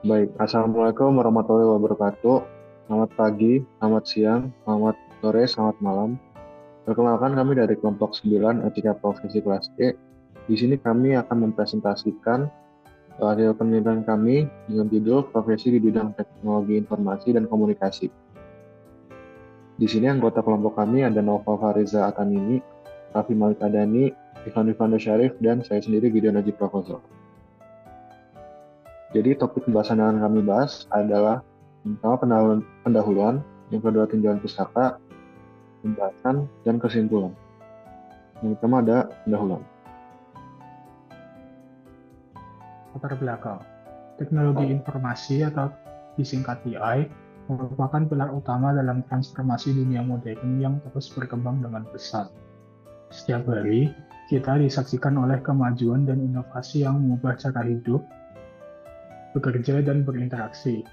Baik, Assalamualaikum warahmatullahi wabarakatuh. Selamat pagi, selamat siang, selamat sore, selamat malam. Perkenalkan kami dari kelompok 9 Etika Profesi kelas E. Di sini kami akan mempresentasikan hasil penelitian kami dengan judul Profesi di bidang Teknologi Informasi dan Komunikasi. Di sini anggota kelompok kami ada Nova Fariza Atanini, Raffi Malik Adani, Ivan Rifanda Syarif, dan saya sendiri Gideon Najib Prakoso. Jadi topik pembahasan yang kami bahas adalah yang pertama pendahuluan, yang kedua tinjauan pustaka, pembahasan, dan kesimpulan. Yang pertama ada pendahuluan. Latar belakang. Teknologi informasi atau disingkat TI merupakan pilar utama dalam transformasi dunia modern yang terus berkembang dengan pesat. Setiap hari, kita disaksikan oleh kemajuan dan inovasi yang mengubah cara hidup, bekerja, dan berinteraksi.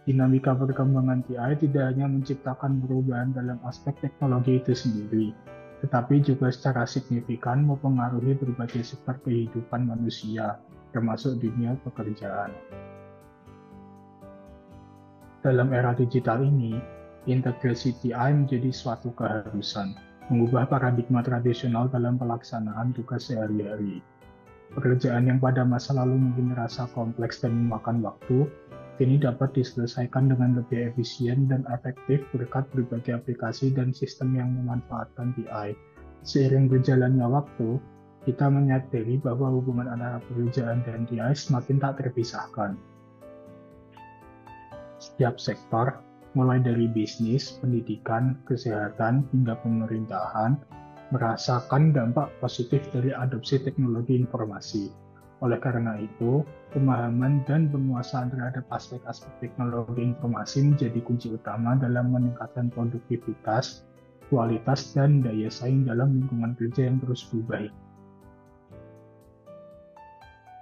Dinamika perkembangan TI tidak hanya menciptakan perubahan dalam aspek teknologi itu sendiri, tetapi juga secara signifikan mempengaruhi berbagai sektor kehidupan manusia, termasuk dunia pekerjaan. Dalam era digital ini, integrasi TI menjadi suatu keharusan, mengubah paradigma tradisional dalam pelaksanaan tugas sehari-hari. Pekerjaan yang pada masa lalu mungkin terasa kompleks dan memakan waktu, kini dapat diselesaikan dengan lebih efisien dan efektif berkat berbagai aplikasi dan sistem yang memanfaatkan TI. Seiring berjalannya waktu, kita menyadari bahwa hubungan antara pekerjaan dan TI semakin tak terpisahkan. Setiap sektor, mulai dari bisnis, pendidikan, kesehatan, hingga pemerintahan, merasakan dampak positif dari adopsi teknologi informasi. Oleh karena itu, pemahaman dan penguasaan terhadap aspek-aspek teknologi informasi menjadi kunci utama dalam meningkatkan produktivitas, kualitas, dan daya saing dalam lingkungan kerja yang terus berubah.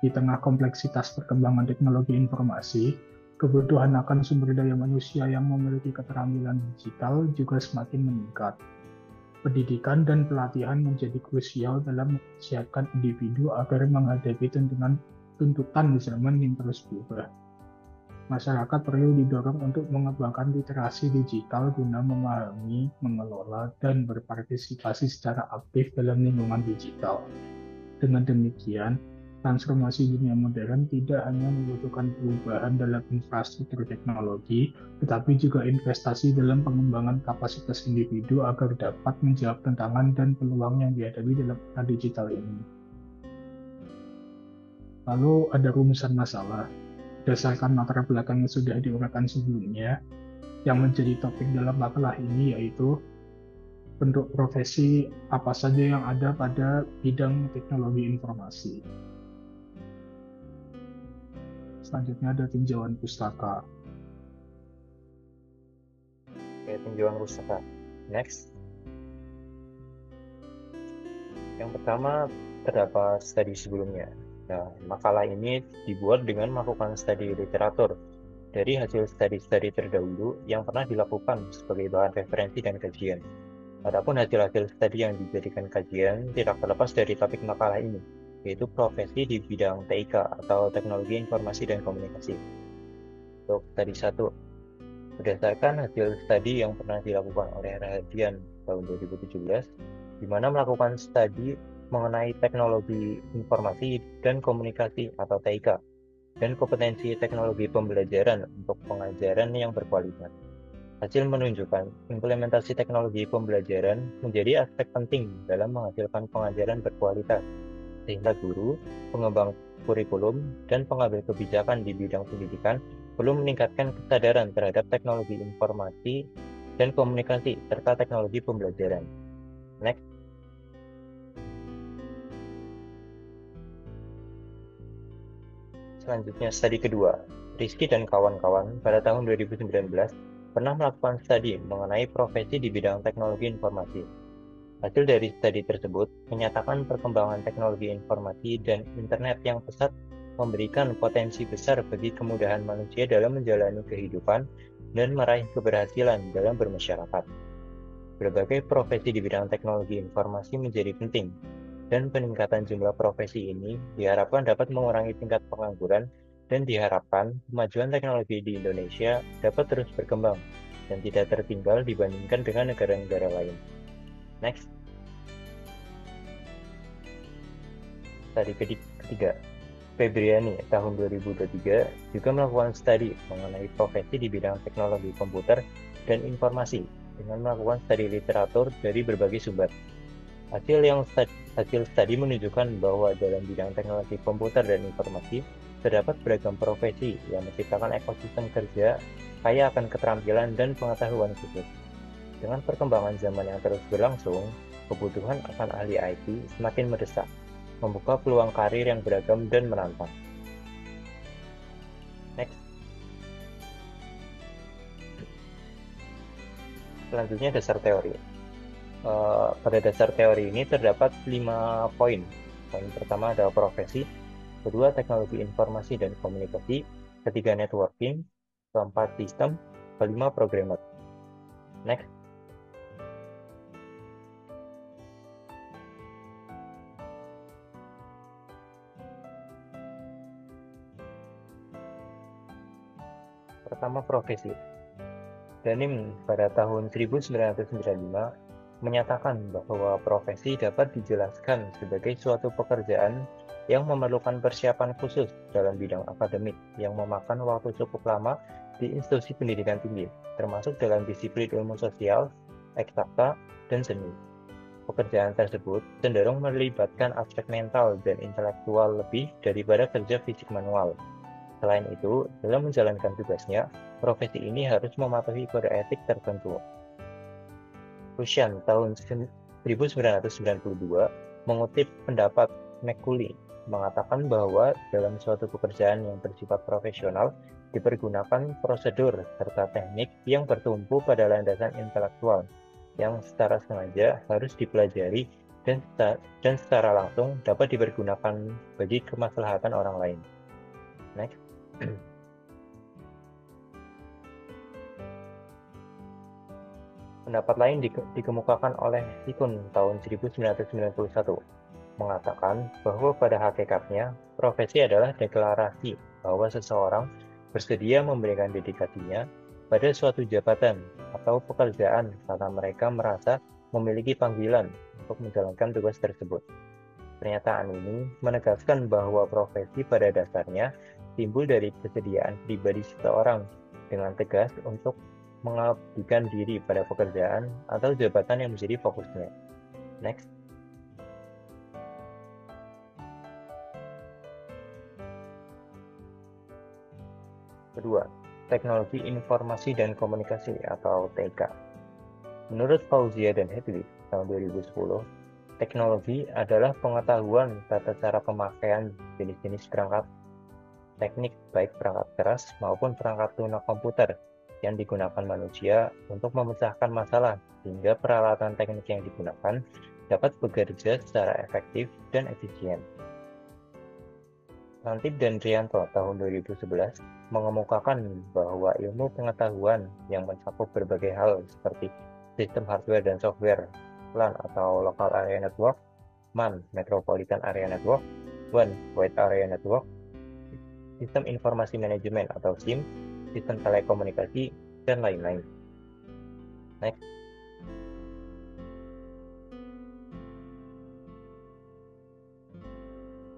Di tengah kompleksitas perkembangan teknologi informasi, kebutuhan akan sumber daya manusia yang memiliki keterampilan digital juga semakin meningkat. Pendidikan dan pelatihan menjadi krusial dalam mempersiapkan individu agar menghadapi tuntutan zaman yang terus berubah. Masyarakat perlu didorong untuk mengembangkan literasi digital guna memahami, mengelola, dan berpartisipasi secara aktif dalam lingkungan digital. Dengan demikian, transformasi dunia modern tidak hanya membutuhkan perubahan dalam infrastruktur teknologi, tetapi juga investasi dalam pengembangan kapasitas individu agar dapat menjawab tantangan dan peluang yang dihadapi dalam era digital ini. Lalu ada rumusan masalah. Berdasarkan latar belakang yang sudah diuraikan sebelumnya, yang menjadi topik dalam makalah ini yaitu bentuk profesi apa saja yang ada pada bidang teknologi informasi. Selanjutnya ada tinjauan pustaka. Oke, tinjauan pustaka. Next. Yang pertama, terdapat studi sebelumnya. Nah, makalah ini dibuat dengan melakukan studi literatur dari hasil studi-studi terdahulu yang pernah dilakukan sebagai bahan referensi dan kajian. Adapun hasil-hasil studi yang dijadikan kajian tidak terlepas dari topik makalah ini, yaitu profesi di bidang TIK atau Teknologi Informasi dan Komunikasi. Untuk studi 1, berdasarkan hasil studi yang pernah dilakukan oleh Rahadian tahun 2017, di mana melakukan studi mengenai teknologi informasi dan komunikasi atau TIK, dan kompetensi teknologi pembelajaran untuk pengajaran yang berkualitas. Hasil menunjukkan implementasi teknologi pembelajaran menjadi aspek penting dalam menghasilkan pengajaran berkualitas, sehingga guru, pengembang kurikulum, dan pengambil kebijakan di bidang pendidikan perlu meningkatkan kesadaran terhadap teknologi informasi dan komunikasi serta teknologi pembelajaran. Next. Selanjutnya, studi kedua. Rizky dan kawan-kawan pada tahun 2019 pernah melakukan studi mengenai profesi di bidang teknologi informasi. Hasil dari studi tersebut menyatakan perkembangan teknologi informasi dan internet yang pesat memberikan potensi besar bagi kemudahan manusia dalam menjalani kehidupan dan meraih keberhasilan dalam bermasyarakat. Berbagai profesi di bidang teknologi informasi menjadi penting, dan peningkatan jumlah profesi ini diharapkan dapat mengurangi tingkat pengangguran dan diharapkan kemajuan teknologi di Indonesia dapat terus berkembang dan tidak tertinggal dibandingkan dengan negara-negara lain. Next. Studi ketiga. Febriani tahun 2023 juga melakukan studi mengenai profesi di bidang teknologi komputer dan informasi dengan melakukan studi literatur dari berbagai sumber. Hasil studi menunjukkan bahwa dalam bidang teknologi komputer dan informasi terdapat beragam profesi yang menciptakan ekosistem kerja kaya akan keterampilan dan pengetahuan khusus. Dengan perkembangan zaman yang terus berlangsung, kebutuhan akan ahli IT semakin mendesak, membuka peluang karir yang beragam dan menantang. Next. Selanjutnya dasar teori. Pada dasar teori ini terdapat 5 poin. Poin pertama adalah profesi, kedua teknologi informasi dan komunikasi, ketiga networking, keempat sistem, kelima programmer. Next. Pertama, profesi. Danim pada tahun 1995 menyatakan bahwa profesi dapat dijelaskan sebagai suatu pekerjaan yang memerlukan persiapan khusus dalam bidang akademik yang memakan waktu cukup lama di institusi pendidikan tinggi, termasuk dalam disiplin ilmu sosial, eksakta, dan seni. Pekerjaan tersebut cenderung melibatkan aspek mental dan intelektual lebih daripada kerja fisik manual. Selain itu, dalam menjalankan tugasnya, profesi ini harus mematuhi kode etik tertentu. Lucian tahun 1992 mengutip pendapat McCulley mengatakan bahwa dalam suatu pekerjaan yang bersifat profesional dipergunakan prosedur serta teknik yang bertumpu pada landasan intelektual yang secara sengaja harus dipelajari dan secara langsung dapat dipergunakan bagi kemaslahatan orang lain. Next. Pendapat lain dikemukakan oleh Sikun tahun 1991, mengatakan bahwa pada hakikatnya profesi adalah deklarasi bahwa seseorang bersedia memberikan dedikasinya pada suatu jabatan atau pekerjaan karena mereka merasa memiliki panggilan untuk menjalankan tugas tersebut. Pernyataan ini menegaskan bahwa profesi pada dasarnya timbul dari kesediaan pribadi seseorang dengan tegas untuk mengabdikan diri pada pekerjaan atau jabatan yang menjadi fokusnya. Next. Kedua, teknologi informasi dan komunikasi atau TIK. Menurut Fauzia dan Hedwig tahun 2010, teknologi adalah pengetahuan tata cara pemakaian jenis-jenis perangkat teknik baik perangkat keras maupun perangkat lunak komputer yang digunakan manusia untuk memecahkan masalah sehingga peralatan teknik yang digunakan dapat bekerja secara efektif dan efisien. Lantip dan Rianto tahun 2011 mengemukakan bahwa ilmu pengetahuan yang mencakup berbagai hal seperti sistem hardware dan software, LAN atau Local Area Network, MAN Metropolitan Area Network, WAN Wide Area Network, sistem informasi manajemen atau SIM, sistem telekomunikasi, dan lain-lain. Next.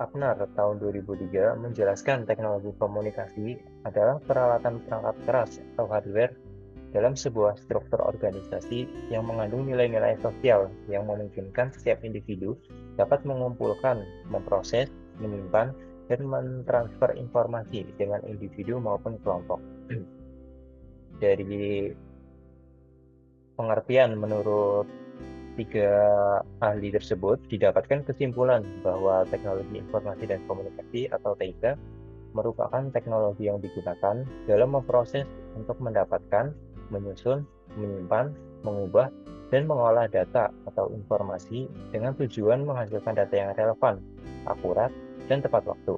Abner tahun 2003 menjelaskan teknologi komunikasi adalah peralatan perangkat keras atau hardware dalam sebuah struktur organisasi yang mengandung nilai-nilai sosial yang memungkinkan setiap individu dapat mengumpulkan, memproses, menyimpan, dan mentransfer informasi dengan individu maupun kelompok. Dari pengertian menurut 3 ahli tersebut, didapatkan kesimpulan bahwa teknologi informasi dan komunikasi atau TIK merupakan teknologi yang digunakan dalam memproses untuk mendapatkan, menyusun, menyimpan, mengubah, dan mengolah data atau informasi dengan tujuan menghasilkan data yang relevan, akurat, dan tepat waktu,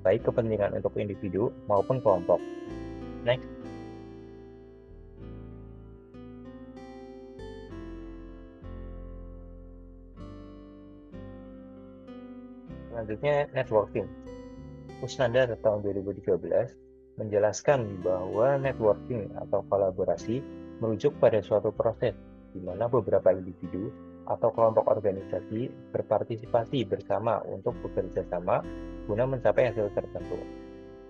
baik kepentingan untuk individu maupun kelompok. Next. Selanjutnya, networking. Kusnandar tahun 2013 menjelaskan bahwa networking atau kolaborasi merujuk pada suatu proses di mana beberapa individu atau kelompok organisasi berpartisipasi bersama untuk bekerja sama guna mencapai hasil tertentu.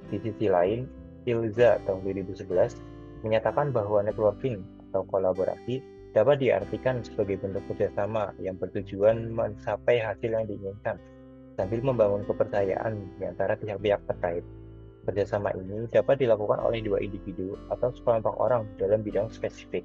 Di sisi lain, Ilza tahun 2011 menyatakan bahwa networking atau kolaborasi dapat diartikan sebagai bentuk kerjasama yang bertujuan mencapai hasil yang diinginkan, sambil membangun kepercayaan di antara pihak-pihak terkait. Kerjasama ini dapat dilakukan oleh dua individu atau sekelompok orang dalam bidang spesifik.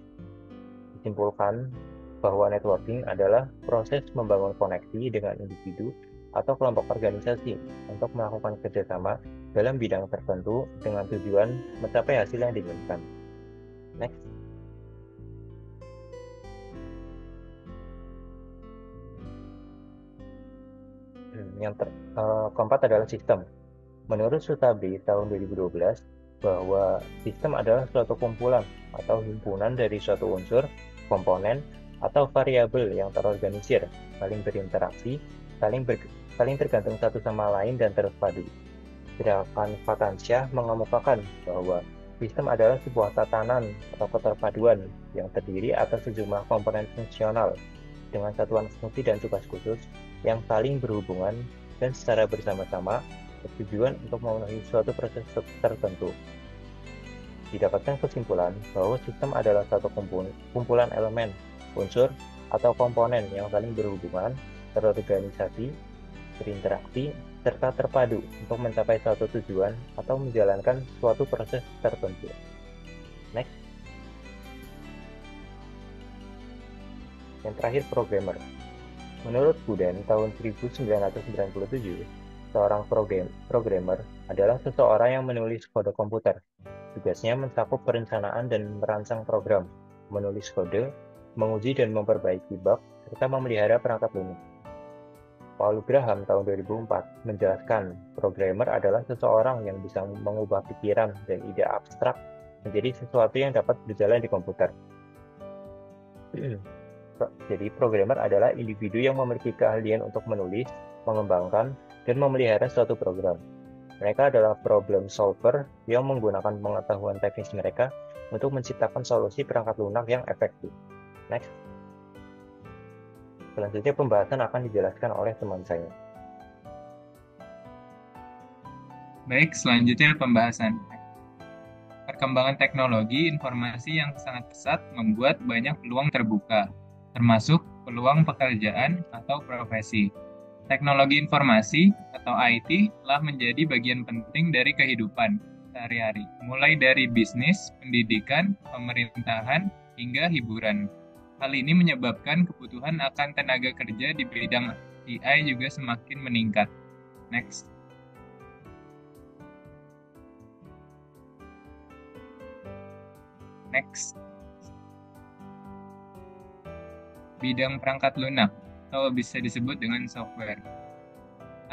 Disimpulkan bahwa networking adalah proses membangun koneksi dengan individu atau kelompok organisasi untuk melakukan kerjasama dalam bidang tertentu dengan tujuan mencapai hasil yang diinginkan. Next. Yang keempat adalah sistem. Menurut Sutabri tahun 2012, bahwa sistem adalah suatu kumpulan atau himpunan dari suatu unsur, komponen, atau variabel yang terorganisir, saling berinteraksi, saling tergantung satu sama lain dan terpadu. Sedangkan Vatansyah mengemukakan bahwa sistem adalah sebuah tatanan atau keterpaduan yang terdiri atas sejumlah komponen fungsional dengan satuan fungsi dan tugas khusus yang saling berhubungan dan secara bersama-sama bertujuan untuk memenuhi suatu proses tertentu. Didapatkan kesimpulan bahwa sistem adalah satu kumpulan elemen, unsur, atau komponen yang saling berhubungan, terorganisasi, berinteraksi, serta terpadu untuk mencapai suatu tujuan atau menjalankan suatu proses tertentu. Next. Yang terakhir, programmer. Menurut Buden tahun 1997, seorang programmer adalah seseorang yang menulis kode komputer. Tugasnya mencakup perencanaan dan merancang program, menulis kode, menguji dan memperbaiki bug, serta memelihara perangkat lunak. Paul Graham tahun 2004 menjelaskan programmer adalah seseorang yang bisa mengubah pikiran dan ide abstrak menjadi sesuatu yang dapat berjalan di komputer. Jadi programmer adalah individu yang memiliki keahlian untuk menulis, mengembangkan, dan memelihara suatu program. Mereka adalah problem solver yang menggunakan pengetahuan teknis mereka untuk menciptakan solusi perangkat lunak yang efektif. Next. Selanjutnya pembahasan akan dijelaskan oleh teman saya. Baik, selanjutnya pembahasan. Perkembangan teknologi informasi yang sangat pesat membuat banyak peluang terbuka, termasuk peluang pekerjaan atau profesi. Teknologi informasi atau IT telah menjadi bagian penting dari kehidupan sehari-hari, mulai dari bisnis, pendidikan, pemerintahan, hingga hiburan. Hal ini menyebabkan kebutuhan akan tenaga kerja di bidang AI juga semakin meningkat. Next. Next. Bidang perangkat lunak atau bisa disebut dengan software.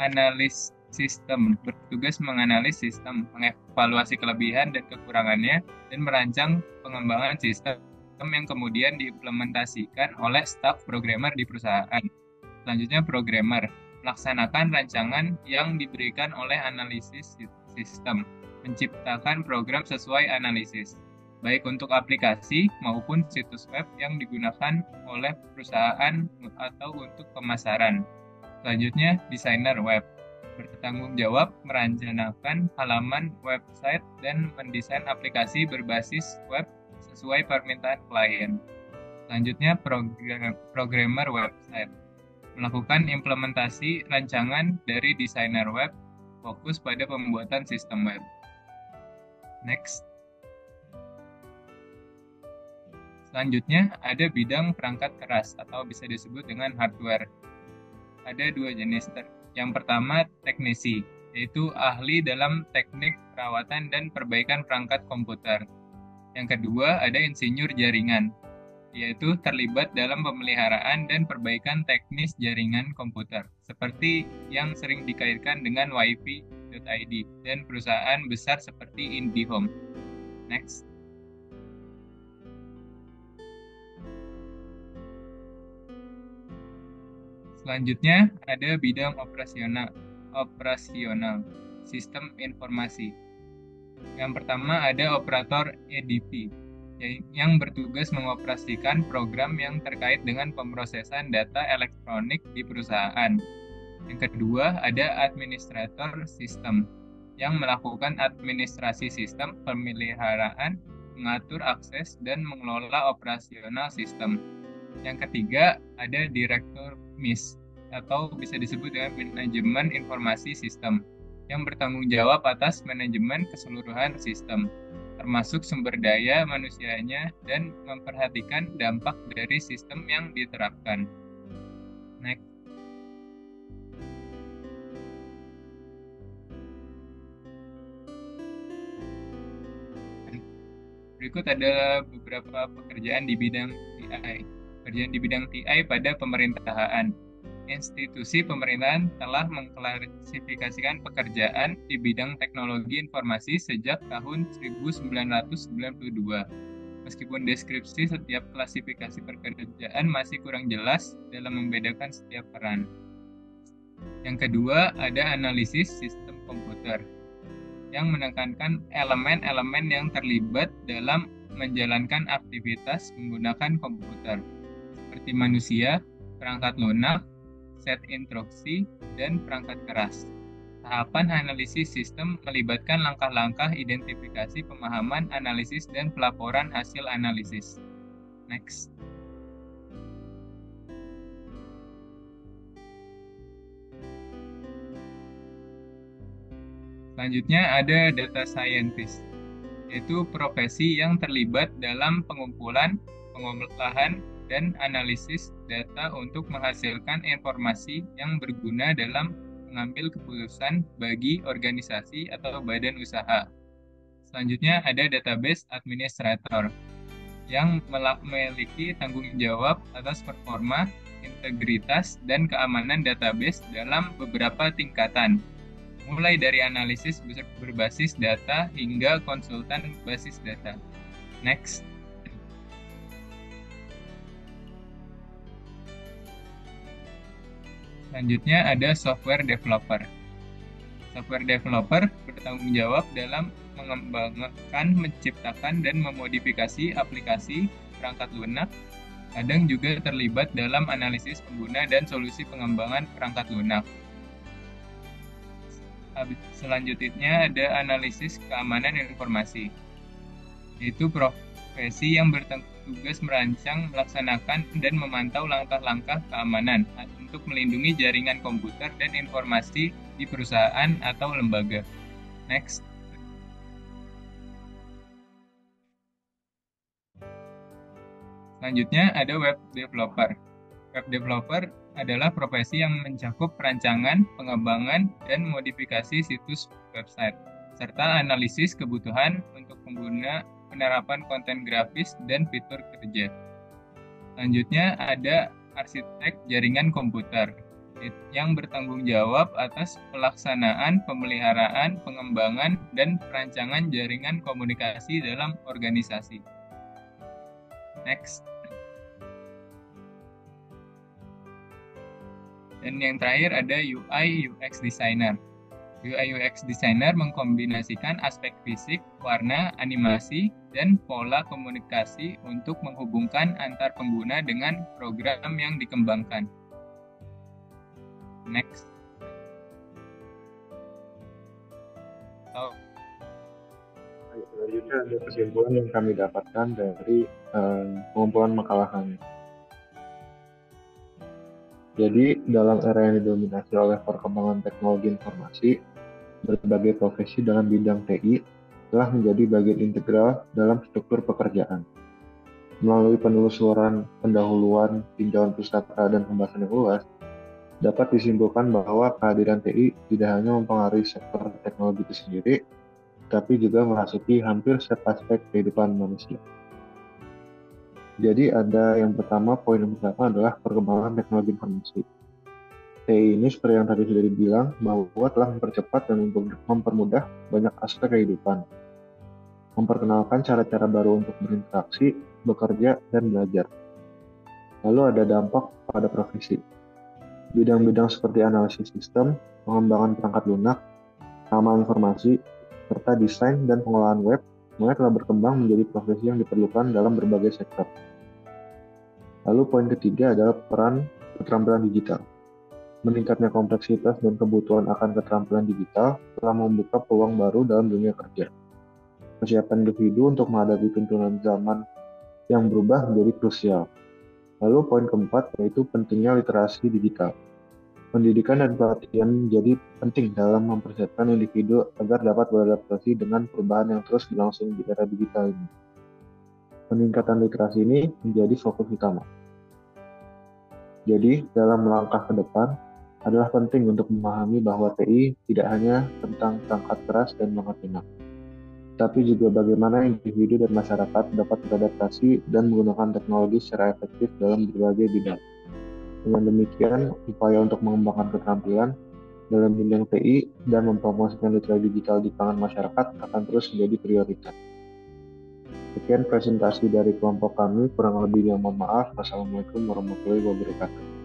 Analis sistem bertugas menganalisis sistem, mengevaluasi kelebihan dan kekurangannya, dan merancang pengembangan sistem yang kemudian diimplementasikan oleh staf programmer di perusahaan. Selanjutnya programmer melaksanakan rancangan yang diberikan oleh analisis sistem, menciptakan program sesuai analisis, baik untuk aplikasi maupun situs web yang digunakan oleh perusahaan atau untuk pemasaran. Selanjutnya, desainer web bertanggung jawab merencanakan halaman website dan mendesain aplikasi berbasis web sesuai permintaan klien. Selanjutnya, programmer website melakukan implementasi rancangan dari desainer web, fokus pada pembuatan sistem web. Next. Selanjutnya, ada bidang perangkat keras atau bisa disebut dengan hardware. Ada dua jenis. Yang pertama, teknisi, yaitu ahli dalam teknik perawatan dan perbaikan perangkat komputer. Yang kedua, ada insinyur jaringan, yaitu terlibat dalam pemeliharaan dan perbaikan teknis jaringan komputer, seperti yang sering dikaitkan dengan wifi.id dan perusahaan besar seperti IndiHome. Next. Selanjutnya, ada bidang operasional. operasional sistem informasi. Yang pertama ada operator EDP, yang bertugas mengoperasikan program yang terkait dengan pemrosesan data elektronik di perusahaan. Yang kedua ada administrator sistem, yang melakukan administrasi sistem, pemeliharaan, mengatur akses, dan mengelola operasional sistem. Yang ketiga ada direktur MIS, atau bisa disebut dengan manajemen informasi sistem, yang bertanggung jawab atas manajemen keseluruhan sistem, termasuk sumber daya manusianya dan memperhatikan dampak dari sistem yang diterapkan. Next. Berikut adalah beberapa pekerjaan di bidang TI. Pekerjaan di bidang TI pada pemerintahan. Institusi pemerintahan telah mengklasifikasikan pekerjaan di bidang teknologi informasi sejak tahun 1992. Meskipun deskripsi setiap klasifikasi pekerjaan masih kurang jelas dalam membedakan setiap peran. Yang kedua, ada analisis sistem komputer, yang menekankan elemen-elemen yang terlibat dalam menjalankan aktivitas menggunakan komputer, seperti manusia, perangkat lunak, set instruksi, dan perangkat keras. Tahapan analisis sistem melibatkan langkah-langkah identifikasi, pemahaman, analisis, dan pelaporan hasil analisis. Next. Selanjutnya ada data scientist, yaitu profesi yang terlibat dalam pengumpulan, pengolahan, dan analisis data untuk menghasilkan informasi yang berguna dalam mengambil keputusan bagi organisasi atau badan usaha. Selanjutnya ada database administrator, yang memiliki tanggung jawab atas performa, integritas, dan keamanan database dalam beberapa tingkatan, mulai dari analisis berbasis data hingga konsultan basis data. Next. Selanjutnya ada software developer. Software developer bertanggung jawab dalam mengembangkan, menciptakan, dan memodifikasi aplikasi perangkat lunak. Kadang juga terlibat dalam analisis pengguna dan solusi pengembangan perangkat lunak. Selanjutnya ada analisis keamanan informasi, yaitu profesi yang bertugas merancang, melaksanakan, dan memantau langkah-langkah keamanan untuk melindungi jaringan komputer dan informasi di perusahaan atau lembaga. Next. Selanjutnya ada web developer. Web developer adalah profesi yang mencakup perancangan, pengembangan, dan modifikasi situs website, serta analisis kebutuhan untuk pengguna, penerapan konten grafis, dan fitur kerja. Selanjutnya ada arsitek jaringan komputer, yang bertanggung jawab atas pelaksanaan, pemeliharaan, pengembangan, dan perancangan jaringan komunikasi dalam organisasi. Next. Dan yang terakhir ada UI UX designer. UI UX designer mengkombinasikan aspek fisik, warna, animasi, dan pola komunikasi untuk menghubungkan antar pengguna dengan program yang dikembangkan. Next. Selanjutnya ada kesimpulan yang kami dapatkan dari pengumpulan makalah kami. Jadi, dalam era yang didominasi oleh perkembangan teknologi informasi, berbagai profesi dalam bidang TI telah menjadi bagian integral dalam struktur pekerjaan. Melalui penelusuran, pendahuluan, tinjauan pustaka, dan pembahasan yang luas, dapat disimpulkan bahwa kehadiran TI tidak hanya mempengaruhi sektor teknologi itu sendiri, tapi juga merasuki hampir setiap aspek kehidupan manusia. Jadi ada yang pertama, poin yang pertama adalah perkembangan teknologi informasi. TI ini seperti yang tadi sudah dibilang, bahwa telah mempercepat dan mempermudah banyak aspek kehidupan. Memperkenalkan cara-cara baru untuk berinteraksi, bekerja, dan belajar. Lalu ada dampak pada profesi. Bidang-bidang seperti analisis sistem, pengembangan perangkat lunak, keamanan informasi, serta desain dan pengolahan web mulai telah berkembang menjadi profesi yang diperlukan dalam berbagai sektor. Lalu poin ketiga adalah peran keterampilan digital. Meningkatnya kompleksitas dan kebutuhan akan keterampilan digital telah membuka peluang baru dalam dunia kerja. Kesiapan individu untuk menghadapi tuntunan zaman yang berubah menjadi krusial. Lalu poin keempat yaitu pentingnya literasi digital. Pendidikan dan pelatihan menjadi penting dalam mempersiapkan individu agar dapat beradaptasi dengan perubahan yang terus berlangsung di era digital ini. Peningkatan literasi ini menjadi fokus utama. Jadi, dalam langkah ke depan, adalah penting untuk memahami bahwa TI tidak hanya tentang perangkat keras dan perangkat lunak, tapi juga bagaimana individu dan masyarakat dapat beradaptasi dan menggunakan teknologi secara efektif dalam berbagai bidang. Dengan demikian, upaya untuk mengembangkan keterampilan dalam bidang TI dan mempromosikan literasi digital di kalangan masyarakat akan terus menjadi prioritas. Sekian presentasi dari kelompok kami, kurang lebihnya mohon maaf. Wassalamualaikum warahmatullahi wabarakatuh.